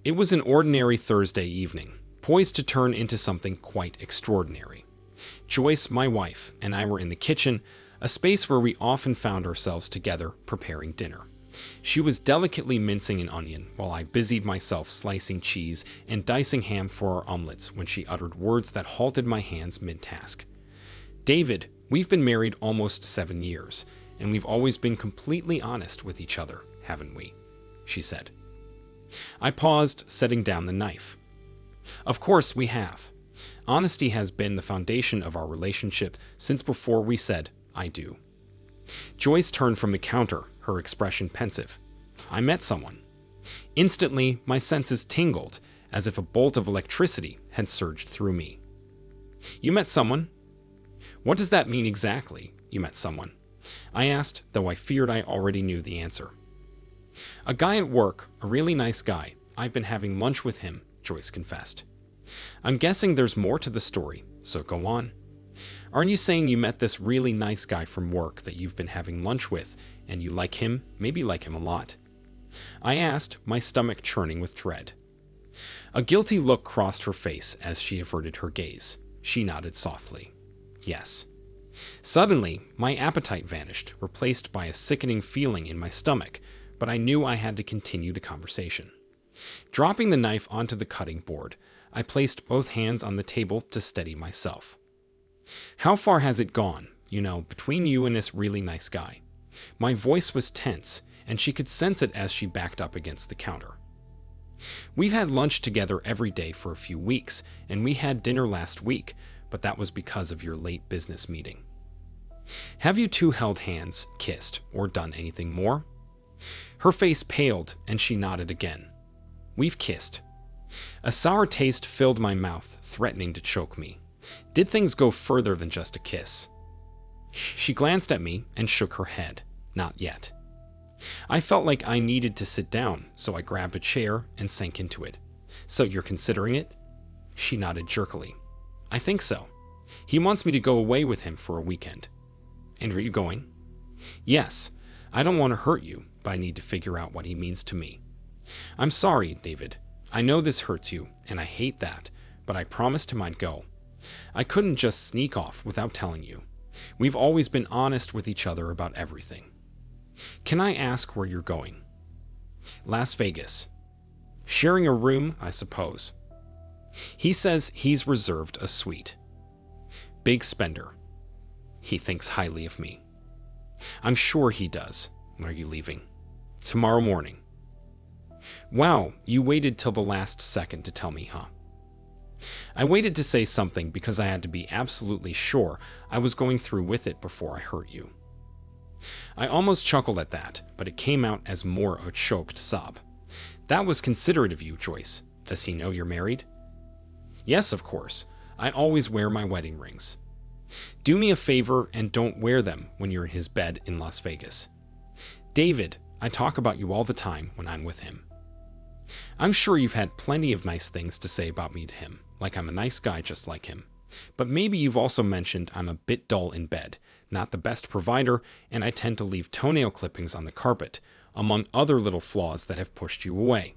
It was an ordinary Thursday evening, poised to turn into something quite extraordinary. Joyce, my wife, and I were in the kitchen, a space where we often found ourselves together preparing dinner. She was delicately mincing an onion while I busied myself slicing cheese and dicing ham for our omelets when she uttered words that halted my hands mid-task. "David, we've been married almost 7 years, and we've always been completely honest with each other, haven't we?" she said. I paused, setting down the knife. Of course we have. Honesty has been the foundation of our relationship since before we said, "I do." Joyce turned from the counter, her expression pensive. I met someone. Instantly, my senses tingled, as if a bolt of electricity had surged through me. "You met someone? What does that mean exactly, you met someone?" I asked, though I feared I already knew the answer. "A guy at work, a really nice guy. I've been having lunch with him," Joyce confessed. "I'm guessing there's more to the story, so go on. Aren't you saying you met this really nice guy from work that you've been having lunch with, and you like him, maybe like him a lot?" I asked, my stomach churning with dread. A guilty look crossed her face as she averted her gaze. She nodded softly. Yes. Suddenly, my appetite vanished, replaced by a sickening feeling in my stomach, but I knew I had to continue the conversation. Dropping the knife onto the cutting board, I placed both hands on the table to steady myself. "How far has it gone, between you and this really nice guy?" My voice was tense, and she could sense it as she backed up against the counter. "We've had lunch together every day for a few weeks, and we had dinner last week, but that was because of your late business meeting." "Have you two held hands, kissed, or done anything more?" Her face paled, and she nodded again. "We've kissed." A sour taste filled my mouth, threatening to choke me. Did things go further than just a kiss? She glanced at me and shook her head. Not yet. I felt like I needed to sit down, so I grabbed a chair and sank into it. "So you're considering it?" She nodded jerkily. "I think so. He wants me to go away with him for a weekend." "And are you going?" "Yes. I don't want to hurt you, but I need to figure out what he means to me." "I'm sorry, David. I know this hurts you, and I hate that, but I promised him I'd go. I couldn't just sneak off without telling you. We've always been honest with each other about everything." "Can I ask where you're going?" "Las Vegas." "Sharing a room, I suppose." "He says he's reserved a suite." "Big spender." "He thinks highly of me." "I'm sure he does." "When are you leaving?" "Tomorrow morning." "Wow, you waited till the last second to tell me, huh?" I waited to say something because I had to be absolutely sure I was going through with it before I hurt you. I almost chuckled at that, but it came out as more of a choked sob. "That was considerate of you, Joyce. Does he know you're married?" "Yes, of course. I always wear my wedding rings." "Do me a favor and don't wear them when you're in his bed in Las Vegas." "David, I talk about you all the time when I'm with him." "I'm sure you've had plenty of nice things to say about me to him, like I'm a nice guy just like him. But maybe you've also mentioned I'm a bit dull in bed, not the best provider, and I tend to leave toenail clippings on the carpet, among other little flaws that have pushed you away."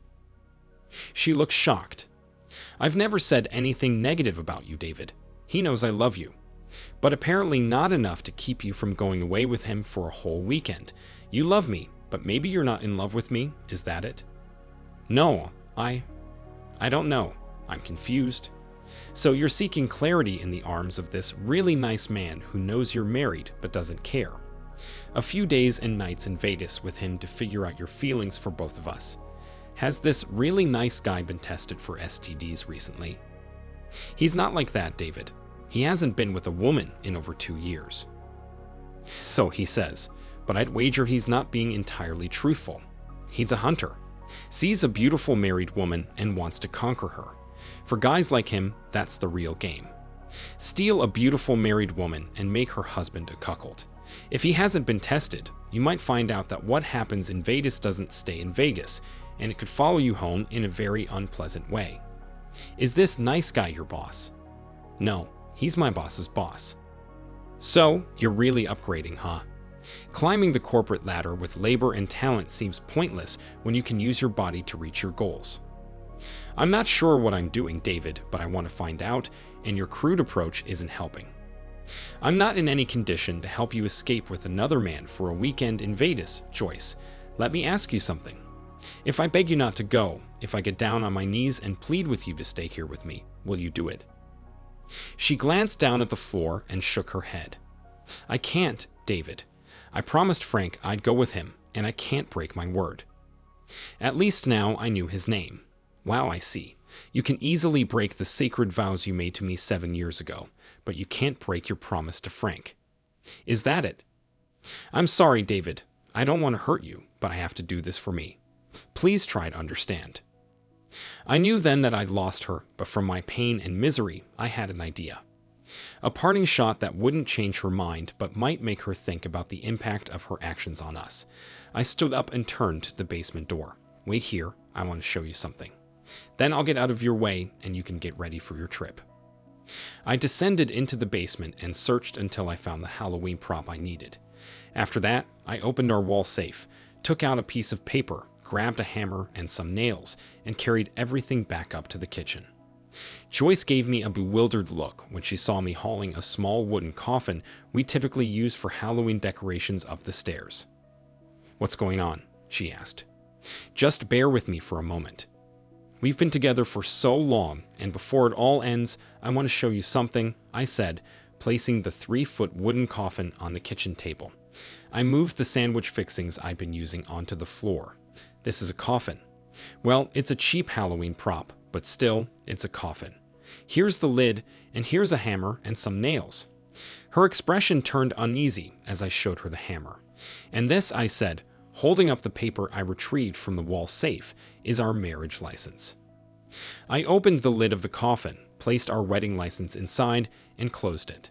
She looked shocked. "I've never said anything negative about you, David. He knows I love you. But apparently not enough to keep you from going away with him for a whole weekend. You love me, but maybe you're not in love with me, is that it?" "No, I don't know. I'm confused." "So you're seeking clarity in the arms of this really nice man who knows you're married but doesn't care. A few days and nights in Vegas with him to figure out your feelings for both of us. Has this really nice guy been tested for STDs recently?" "He's not like that, David. He hasn't been with a woman in over 2 years." "So he says, but I'd wager he's not being entirely truthful. He's a hunter. Sees a beautiful married woman and wants to conquer her. For guys like him, that's the real game. Steal a beautiful married woman and make her husband a cuckold. If he hasn't been tested, you might find out that what happens in Vegas doesn't stay in Vegas, and it could follow you home in a very unpleasant way. Is this nice guy your boss?" "No, he's my boss's boss." "So, you're really upgrading, huh? Climbing the corporate ladder with labor and talent seems pointless when you can use your body to reach your goals." I'm not sure what I'm doing, David, but I want to find out, and your crude approach isn't helping. I'm not in any condition to help you escape with another man for a weekend in Vegas, Joyce. Let me ask you something. If I beg you not to go, if I get down on my knees and plead with you to stay here with me, will you do it? She glanced down at the floor and shook her head. I can't, David. I promised Frank I'd go with him, and I can't break my word. At least now I knew his name. Wow, I see. You can easily break the sacred vows you made to me 7 years ago, but you can't break your promise to Frank. Is that it? I'm sorry, David. I don't want to hurt you, but I have to do this for me. Please try to understand. I knew then that I'd lost her, but from my pain and misery, I had an idea. A parting shot that wouldn't change her mind, but might make her think about the impact of her actions on us. I stood up and turned to the basement door. Wait here, I want to show you something. Then I'll get out of your way, and you can get ready for your trip. I descended into the basement and searched until I found the Halloween prop I needed. After that, I opened our wall safe, took out a piece of paper, grabbed a hammer and some nails, and carried everything back up to the kitchen. Joyce gave me a bewildered look when she saw me hauling a small wooden coffin we typically use for Halloween decorations up the stairs. What's going on? She asked. Just bear with me for a moment. We've been together for so long, and before it all ends, I want to show you something, I said, placing the 3-foot wooden coffin on the kitchen table. I moved the sandwich fixings I'd been using onto the floor. This is a coffin. Well, it's a cheap Halloween prop, but still, it's a coffin. Here's the lid, and here's a hammer and some nails. Her expression turned uneasy as I showed her the hammer. And this, I said, holding up the paper I retrieved from the wall safe, is our marriage license. I opened the lid of the coffin, placed our wedding license inside, and closed it.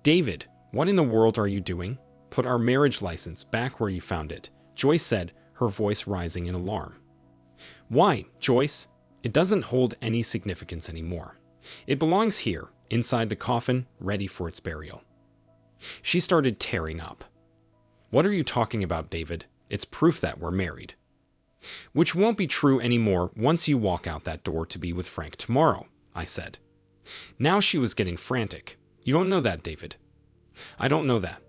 David, what in the world are you doing? Put our marriage license back where you found it, Joyce said, her voice rising in alarm. Why, Joyce? It doesn't hold any significance anymore. It belongs here, inside the coffin, ready for its burial. She started tearing up. What are you talking about, David? It's proof that we're married. Which won't be true anymore once you walk out that door to be with Frank tomorrow, I said. Now she was getting frantic. You don't know that, David. I don't know that.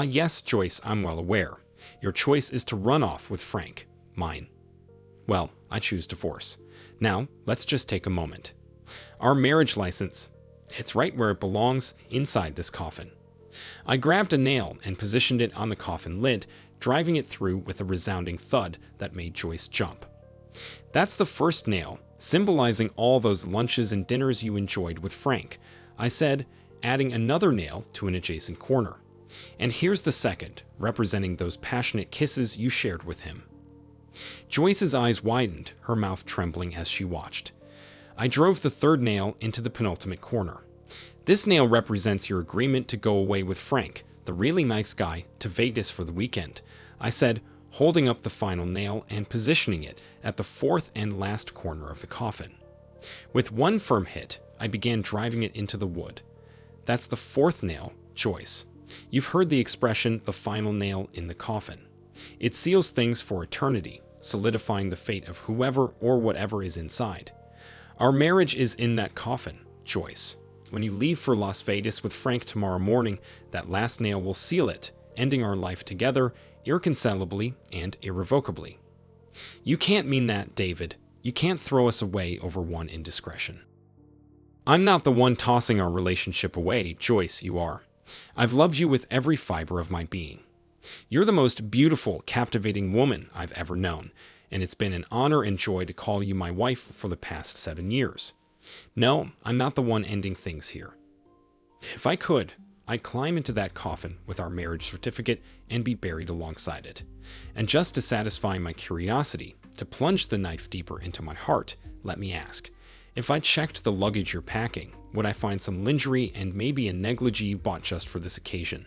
Yes, Joyce, I'm well aware. Your choice is to run off with Frank. Mine. Well, I choose divorce. Now, let's just take a moment. Our marriage license, it's right where it belongs, inside this coffin. I grabbed a nail and positioned it on the coffin lid, driving it through with a resounding thud that made Joyce jump. That's the first nail, symbolizing all those lunches and dinners you enjoyed with Frank, I said, adding another nail to an adjacent corner. And here's the second, representing those passionate kisses you shared with him. Joyce's eyes widened, her mouth trembling as she watched. I drove the third nail into the penultimate corner. This nail represents your agreement to go away with Frank, the really nice guy, to Vegas for the weekend, I said, holding up the final nail and positioning it at the fourth and last corner of the coffin. With one firm hit, I began driving it into the wood. That's the fourth nail, Joyce. You've heard the expression, the final nail in the coffin. It seals things for eternity, solidifying the fate of whoever or whatever is inside. Our marriage is in that coffin, Joyce. When you leave for Las Vegas with Frank tomorrow morning, that last nail will seal it, ending our life together, irreconcilably and irrevocably. You can't mean that, David. You can't throw us away over one indiscretion. I'm not the one tossing our relationship away, Joyce, you are. I've loved you with every fiber of my being. You're the most beautiful, captivating woman I've ever known, and it's been an honor and joy to call you my wife for the past 7 years. No, I'm not the one ending things here. If I could, I'd climb into that coffin with our marriage certificate and be buried alongside it. And just to satisfy my curiosity, to plunge the knife deeper into my heart, let me ask, if I checked the luggage you're packing, would I find some lingerie and maybe a negligee you bought just for this occasion?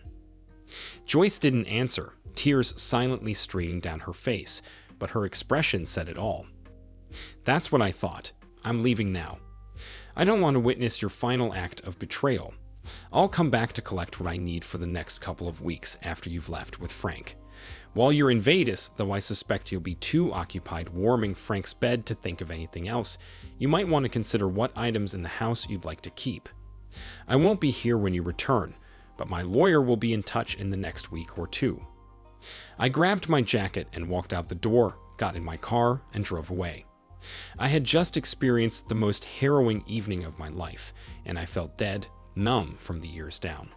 Joyce didn't answer, tears silently streaming down her face, but her expression said it all. That's what I thought. I'm leaving now. I don't want to witness your final act of betrayal. I'll come back to collect what I need for the next couple of weeks after you've left with Frank. While you're in Vegas, though I suspect you'll be too occupied warming Frank's bed to think of anything else, you might want to consider what items in the house you'd like to keep. I won't be here when you return, but my lawyer will be in touch in the next week or two." I grabbed my jacket and walked out the door, got in my car, and drove away. I had just experienced the most harrowing evening of my life, and I felt dead, numb from the ears down.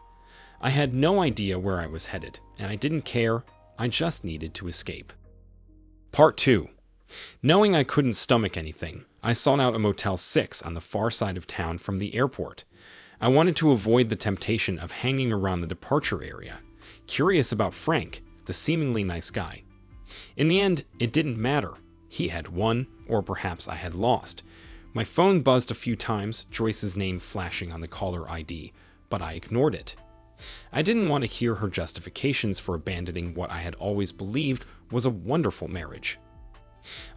I had no idea where I was headed, and I didn't care. I just needed to escape. Part 2. Knowing I couldn't stomach anything, I sought out a Motel 6 on the far side of town from the airport. I wanted to avoid the temptation of hanging around the departure area, curious about Frank, the seemingly nice guy. In the end, it didn't matter. He had won, or perhaps I had lost. My phone buzzed a few times, Joyce's name flashing on the caller ID, but I ignored it. I didn't want to hear her justifications for abandoning what I had always believed was a wonderful marriage.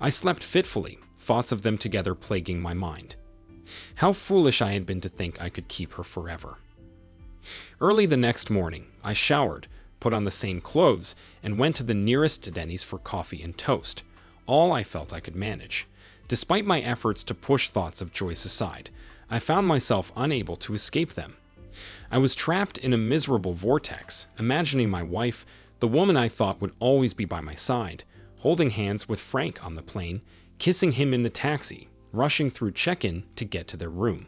I slept fitfully, thoughts of them together plaguing my mind. How foolish I had been to think I could keep her forever. Early the next morning, I showered, put on the same clothes, and went to the nearest Denny's for coffee and toast, all I felt I could manage. Despite my efforts to push thoughts of Joyce aside, I found myself unable to escape them. I was trapped in a miserable vortex, imagining my wife, the woman I thought would always be by my side, holding hands with Frank on the plane, kissing him in the taxi, rushing through check-in to get to their room.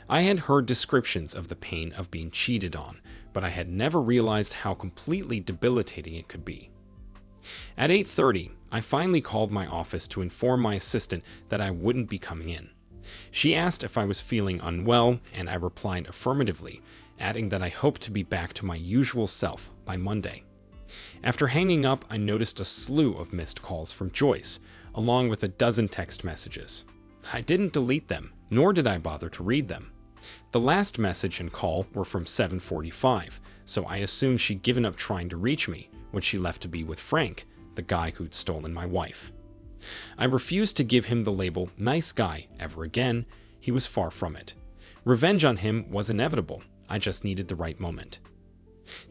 I had heard descriptions of the pain of being cheated on, but I had never realized how completely debilitating it could be. At 8:30, I finally called my office to inform my assistant that I wouldn't be coming in. She asked if I was feeling unwell, and I replied affirmatively, adding that I hoped to be back to my usual self by Monday. After hanging up, I noticed a slew of missed calls from Joyce, along with a dozen text messages. I didn't delete them, nor did I bother to read them. The last message and call were from 7:45, so I assumed she'd given up trying to reach me when she left to be with Frank, the guy who'd stolen my wife. I refused to give him the label nice guy ever again. He was far from it. Revenge on him was inevitable. I just needed the right moment.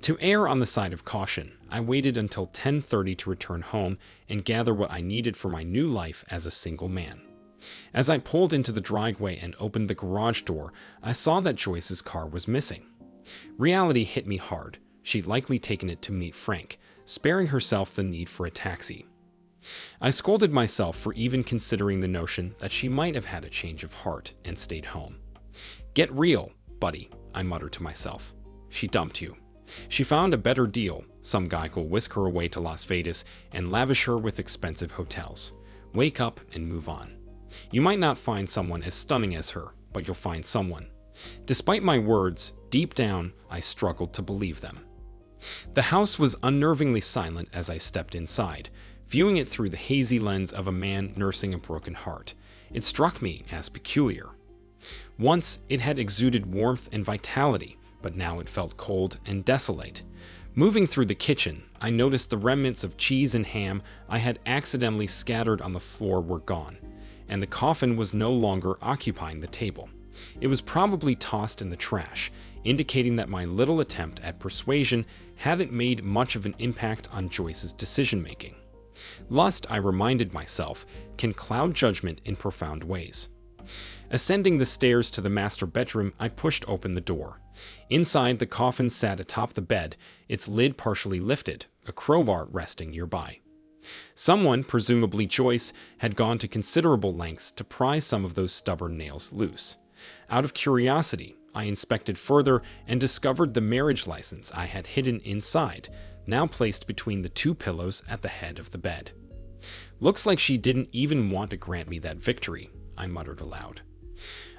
To err on the side of caution, I waited until 10:30 to return home and gather what I needed for my new life as a single man. As I pulled into the driveway and opened the garage door, I saw that Joyce's car was missing. Reality hit me hard. She'd likely taken it to meet Frank, sparing herself the need for a taxi. I scolded myself for even considering the notion that she might have had a change of heart and stayed home. "Get real, buddy," I muttered to myself. "She dumped you. She found a better deal, some guy who'll whisk her away to Las Vegas and lavish her with expensive hotels. Wake up and move on. You might not find someone as stunning as her, but you'll find someone." Despite my words, deep down, I struggled to believe them. The house was unnervingly silent as I stepped inside, viewing it through the hazy lens of a man nursing a broken heart. It struck me as peculiar. Once, it had exuded warmth and vitality, but now it felt cold and desolate. Moving through the kitchen, I noticed the remnants of cheese and ham I had accidentally scattered on the floor were gone, and the coffin was no longer occupying the table. It was probably tossed in the trash, indicating that my little attempt at persuasion hadn't made much of an impact on Joyce's decision-making. Lust, I reminded myself, can cloud judgment in profound ways. Ascending the stairs to the master bedroom, I pushed open the door. Inside, the coffin sat atop the bed, its lid partially lifted, a crowbar resting nearby. Someone, presumably Joyce, had gone to considerable lengths to pry some of those stubborn nails loose. Out of curiosity, I inspected further and discovered the marriage license I had hidden inside, now placed between the two pillows at the head of the bed. "Looks like she didn't even want to grant me that victory," I muttered aloud.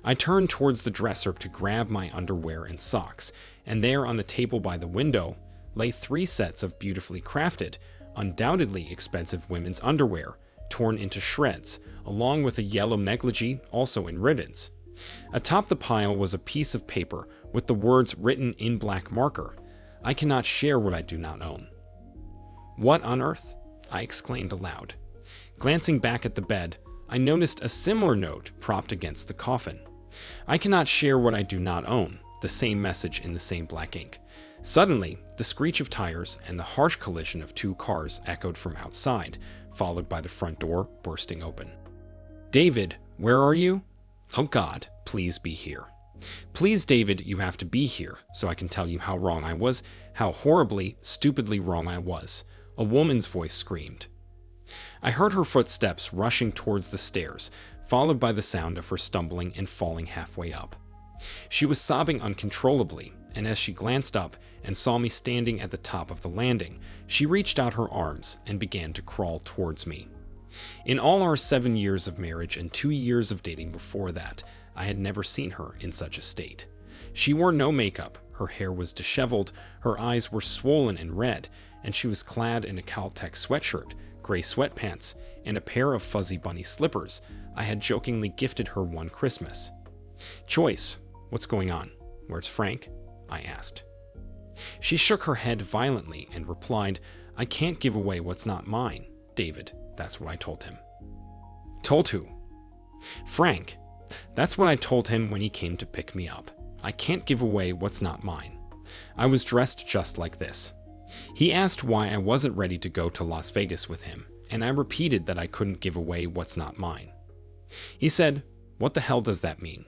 I turned towards the dresser to grab my underwear and socks, and there on the table by the window lay 3 sets of beautifully crafted, undoubtedly expensive women's underwear, torn into shreds, along with a yellow negligee also in ribbons. Atop the pile was a piece of paper with the words written in black marker, "I cannot share what I do not own." "What on earth?" I exclaimed aloud. Glancing back at the bed, I noticed a similar note propped against the coffin. "I cannot share what I do not own." the same message in the same black ink. Suddenly, the screech of tires and the harsh collision of two cars echoed from outside, followed by the front door bursting open. "David, where are you? Oh God, please be here. Please, David, you have to be here so I can tell you how wrong I was, how horribly, stupidly wrong I was," a woman's voice screamed. I heard her footsteps rushing towards the stairs, followed by the sound of her stumbling and falling halfway up. She was sobbing uncontrollably, and as she glanced up and saw me standing at the top of the landing, she reached out her arms and began to crawl towards me. In all our 7 years of marriage and 2 years of dating before that, I had never seen her in such a state. She wore no makeup, her hair was disheveled, her eyes were swollen and red, and she was clad in a Caltech sweatshirt, gray sweatpants, and a pair of fuzzy bunny slippers I had jokingly gifted her one Christmas. "Joyce, what's going on? Where's Frank?" I asked. She shook her head violently and replied, "I can't give away what's not mine, David." That's what I told him. "Told who?" "Frank. That's what I told him when he came to pick me up. I can't give away what's not mine." I was dressed just like this. He asked why I wasn't ready to go to Las Vegas with him, and I repeated that I couldn't give away what's not mine. He said, "What the hell does that mean?"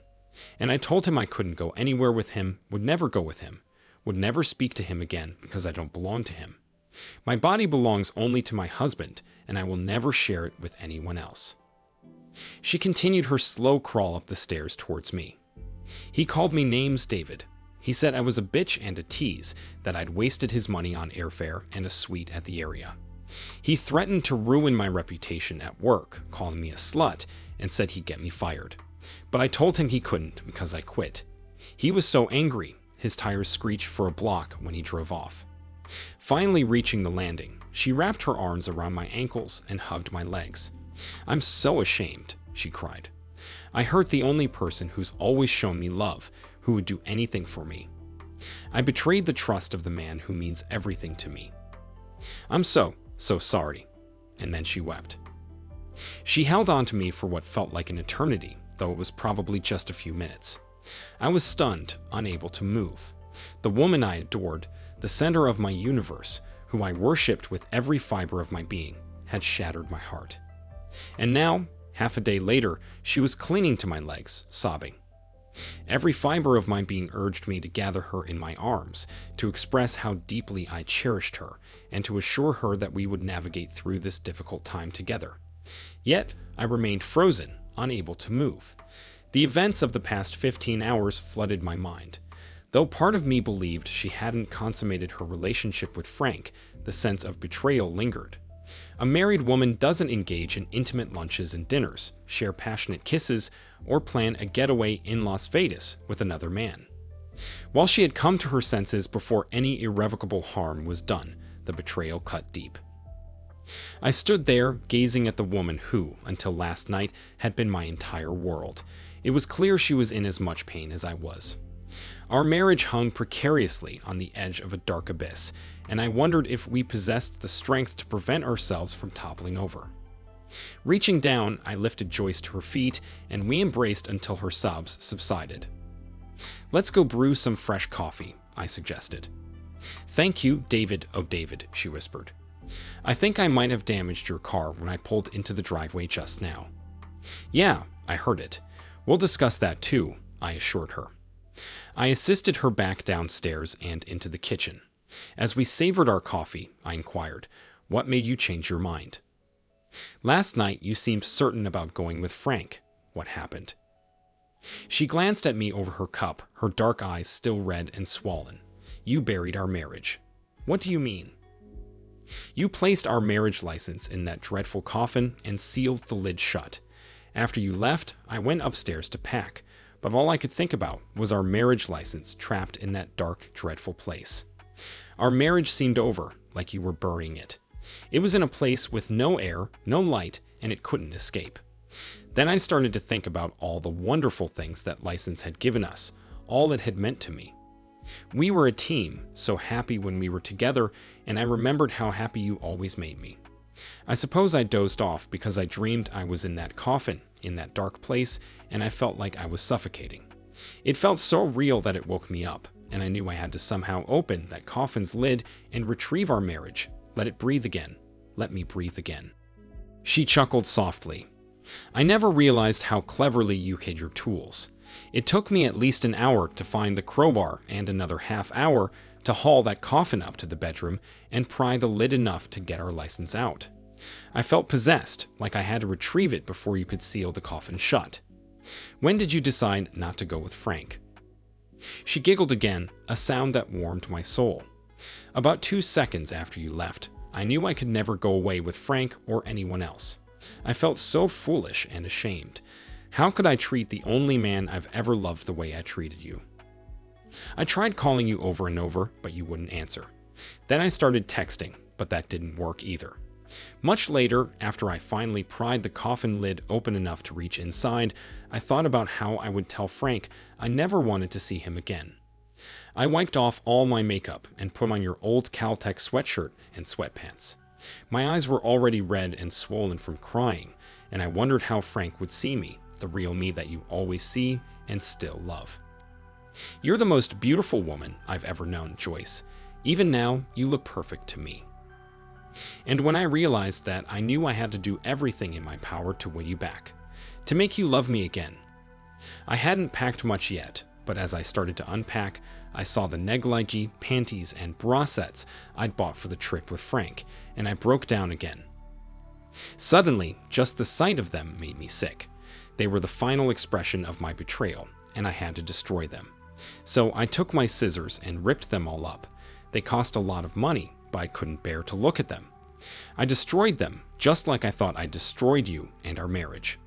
And I told him I couldn't go anywhere with him, would never go with him, would never speak to him again because I don't belong to him. My body belongs only to my husband, and I will never share it with anyone else. She continued her slow crawl up the stairs towards me. "He called me names, David. He said I was a bitch and a tease, that I'd wasted his money on airfare and a suite at the area. He threatened to ruin my reputation at work, calling me a slut, and said he'd get me fired. But I told him he couldn't because I quit. He was so angry, his tires screeched for a block when he drove off." Finally reaching the landing, she wrapped her arms around my ankles and hugged my legs. "I'm so ashamed," she cried. "I hurt the only person who's always shown me love, who would do anything for me. I betrayed the trust of the man who means everything to me. I'm so sorry." And then she wept. She held on to me for what felt like an eternity, though it was probably just a few minutes. I was stunned, unable to move. The woman I adored, the center of my universe, who I worshipped with every fiber of my being, had shattered my heart. And now, half a day later, she was clinging to my legs, sobbing. Every fiber of my being urged me to gather her in my arms, to express how deeply I cherished her, and to assure her that we would navigate through this difficult time together. Yet, I remained frozen, unable to move. The events of the past 15 hours flooded my mind. Though part of me believed she hadn't consummated her relationship with Frank, the sense of betrayal lingered. A married woman doesn't engage in intimate lunches and dinners, share passionate kisses, or plan a getaway in Las Vegas with another man. While she had come to her senses before any irrevocable harm was done, the betrayal cut deep. I stood there, gazing at the woman who, until last night, had been my entire world. It was clear she was in as much pain as I was. Our marriage hung precariously on the edge of a dark abyss, and I wondered if we possessed the strength to prevent ourselves from toppling over. Reaching down, I lifted Joyce to her feet, and we embraced until her sobs subsided. "Let's go brew some fresh coffee," I suggested. "Thank you, David, oh David," she whispered. "I think I might have damaged your car when I pulled into the driveway just now." "Yeah, I heard it. We'll discuss that too," I assured her. I assisted her back downstairs and into the kitchen. As we savored our coffee, I inquired, "What made you change your mind?" "Last night you seemed certain about going with Frank. What happened?" She glanced at me over her cup, her dark eyes still red and swollen. "You buried our marriage." "What do you mean?" "You placed our marriage license in that dreadful coffin and sealed the lid shut. After you left, I went upstairs to pack, but all I could think about was our marriage license trapped in that dark, dreadful place. Our marriage seemed over, like you were burying it. It was in a place with no air, no light, and it couldn't escape. Then I started to think about all the wonderful things that license had given us, all it had meant to me. We were a team, so happy when we were together, and I remembered how happy you always made me. I suppose I dozed off because I dreamed I was in that coffin, in that dark place, and I felt like I was suffocating. It felt so real that it woke me up, and I knew I had to somehow open that coffin's lid and retrieve our marriage. Let it breathe again. Let me breathe again. She chuckled softly. I never realized how cleverly you hid your tools. It took me at least an hour to find the crowbar and another half hour to haul that coffin up to the bedroom and pry the lid enough to get our license out. I felt possessed, like I had to retrieve it before you could seal the coffin shut. When did you decide not to go with Frank? She giggled again, a sound that warmed my soul. About 2 seconds after you left, I knew I could never go away with Frank or anyone else. I felt so foolish and ashamed. How could I treat the only man I've ever loved the way I treated you? I tried calling you over and over, but you wouldn't answer. Then I started texting, but that didn't work either. Much later, after I finally pried the coffin lid open enough to reach inside, I thought about how I would tell Frank I never wanted to see him again. I wiped off all my makeup and put on your old Caltech sweatshirt and sweatpants. My eyes were already red and swollen from crying, and I wondered how Frank would see me, the real me that you always see and still love. You're the most beautiful woman I've ever known, Joyce. Even now, you look perfect to me. And when I realized that, I knew I had to do everything in my power to win you back, to make you love me again. I hadn't packed much yet, but as I started to unpack, I saw the negligee, panties, and bra sets I'd bought for the trip with Frank, and I broke down again. Suddenly, just the sight of them made me sick. They were the final expression of my betrayal, and I had to destroy them. So I took my scissors and ripped them all up. They cost a lot of money, but I couldn't bear to look at them. I destroyed them, just like I thought I destroyed you and our marriage.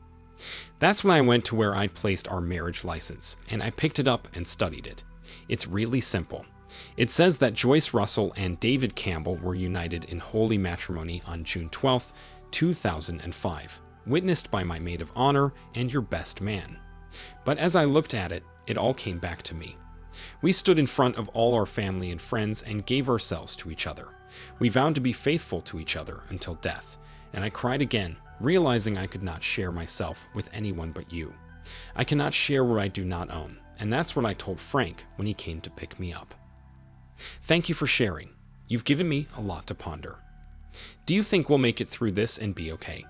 That's when I went to where I'd placed our marriage license, and I picked it up and studied it. It's really simple. It says that Joyce Russell and David Campbell were united in holy matrimony on June 12, 2005, witnessed by my maid of honor and your best man. But as I looked at it, it all came back to me. We stood in front of all our family and friends and gave ourselves to each other. We vowed to be faithful to each other until death, and I cried again, realizing I could not share myself with anyone but you. I cannot share what I do not own, and that's what I told Frank when he came to pick me up. Thank you for sharing. You've given me a lot to ponder. Do you think we'll make it through this and be okay?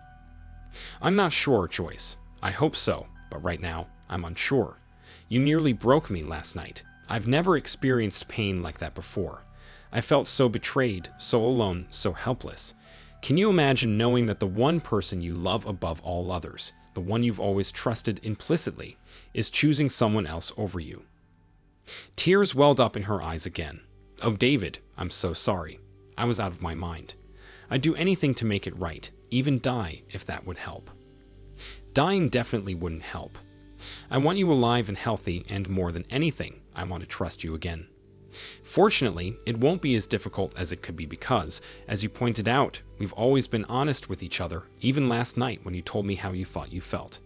I'm not sure, Joyce. I hope so, but right now, I'm unsure. You nearly broke me last night. I've never experienced pain like that before. I felt so betrayed, so alone, so helpless. Can you imagine knowing that the one person you love above all others, the one you've always trusted implicitly, is choosing someone else over you? Tears welled up in her eyes again. Oh, David, I'm so sorry. I was out of my mind. I'd do anything to make it right, even die if that would help. Dying definitely wouldn't help. I want you alive and healthy, and more than anything, I want to trust you again. Fortunately, it won't be as difficult as it could be because, as you pointed out, we've always been honest with each other, even last night when you told me how you thought you felt.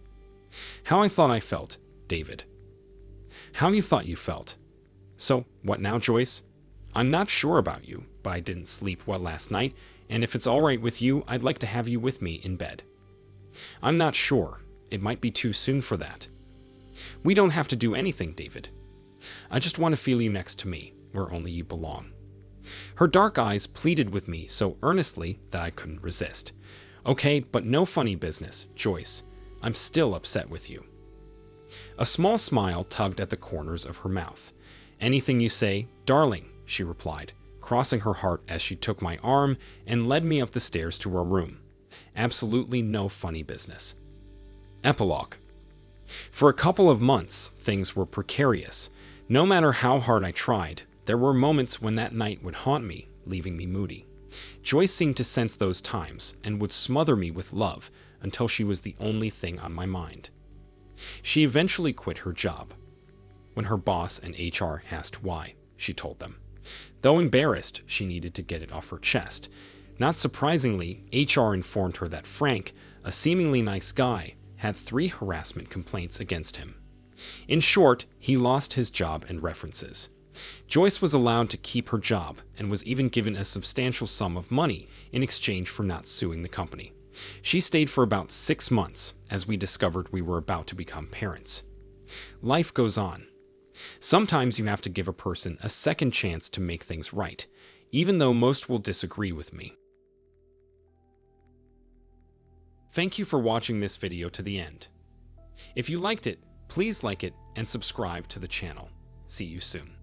How I thought I felt, David. How you thought you felt. So, what now, Joyce? I'm not sure about you, but I didn't sleep well last night, and if it's all right with you, I'd like to have you with me in bed. I'm not sure. It might be too soon for that. We don't have to do anything, David. I just want to feel you next to me, where only you belong. Her dark eyes pleaded with me so earnestly that I couldn't resist. Okay, but no funny business, Joyce. I'm still upset with you. A small smile tugged at the corners of her mouth. Anything you say, darling, she replied, crossing her heart as she took my arm and led me up the stairs to our room. Absolutely no funny business. Epilogue. For a couple of months, things were precarious. No matter how hard I tried, there were moments when that night would haunt me, leaving me moody. Joyce seemed to sense those times and would smother me with love until she was the only thing on my mind. She eventually quit her job. When her boss and HR asked why, she told them. Though embarrassed, she needed to get it off her chest. Not surprisingly, HR informed her that Frank, a seemingly nice guy, had 3 harassment complaints against him. In short, he lost his job and references. Joyce was allowed to keep her job and was even given a substantial sum of money in exchange for not suing the company. She stayed for about 6 months as we discovered we were about to become parents. Life goes on. Sometimes you have to give a person a second chance to make things right, even though most will disagree with me. Thank you for watching this video to the end. If you liked it, please like it and subscribe to the channel. See you soon.